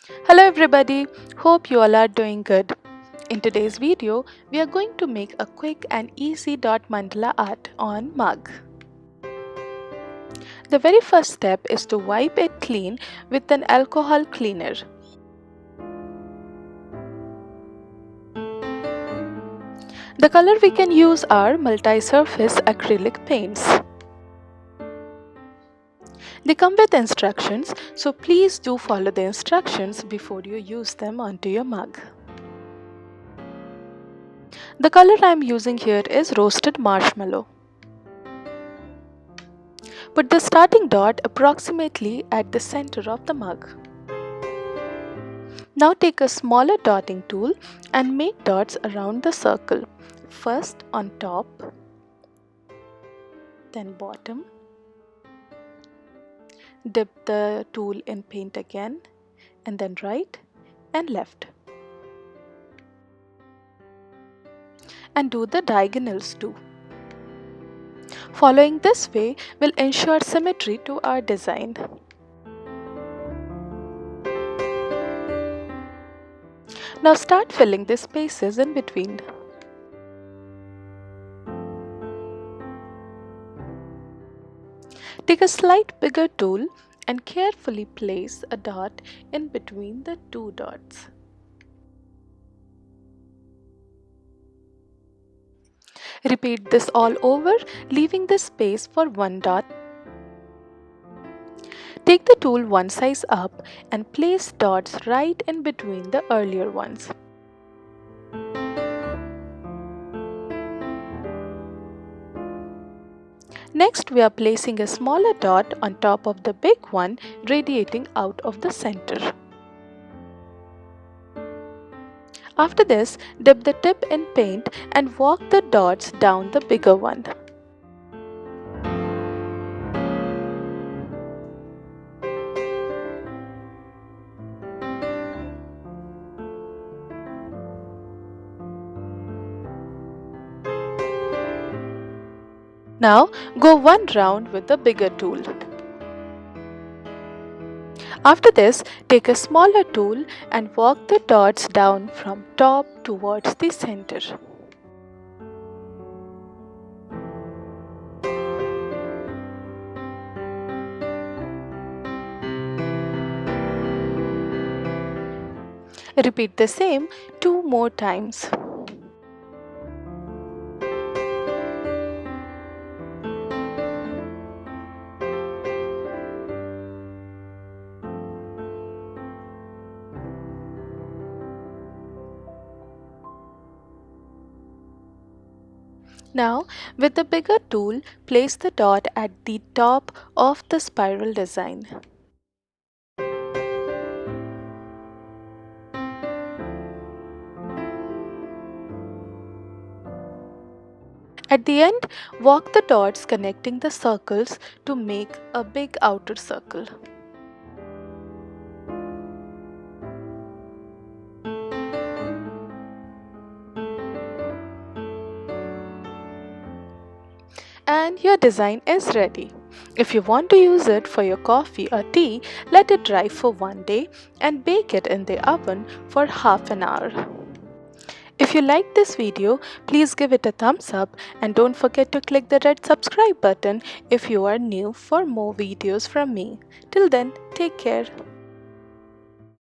Hello everybody, hope you all are doing good. In today's video, we are going to make a quick and easy dot mandala art on mug. The very first step is to wipe it clean with an alcohol cleaner. The color we can use are multi-surface acrylic paints. They come with instructions, so please do follow the instructions before you use them onto your mug. The color I am using here is roasted marshmallow. Put the starting dot approximately at the center of the mug. Now take a smaller dotting tool and make dots around the circle. First on top, then bottom. Dip the tool in paint again, and then right and left. And do the diagonals too. Following this way will ensure symmetry to our design. Now start filling the spaces in between. Take a slight bigger tool and carefully place a dot in between the two dots. Repeat this all over, leaving the space for one dot. Take the tool one size up and place dots right in between the earlier ones. Next, we are placing a smaller dot on top of the big one, radiating out of the center. After this, dip the tip in paint and walk the dots down the bigger one. Now, go one round with the bigger tool. After this, take a smaller tool and walk the dots down from top towards the center. Repeat the same 2 more times. Now, with the bigger tool, place the dot at the top of the spiral design. At the end, walk the dots connecting the circles to make a big outer circle. And your design is ready. If you want to use it for your coffee or tea, let it dry for one day and bake it in the oven for half an hour. If you liked this video, please give it a thumbs up and don't forget to click the red subscribe button if you are new for more videos from me. Till then, take care.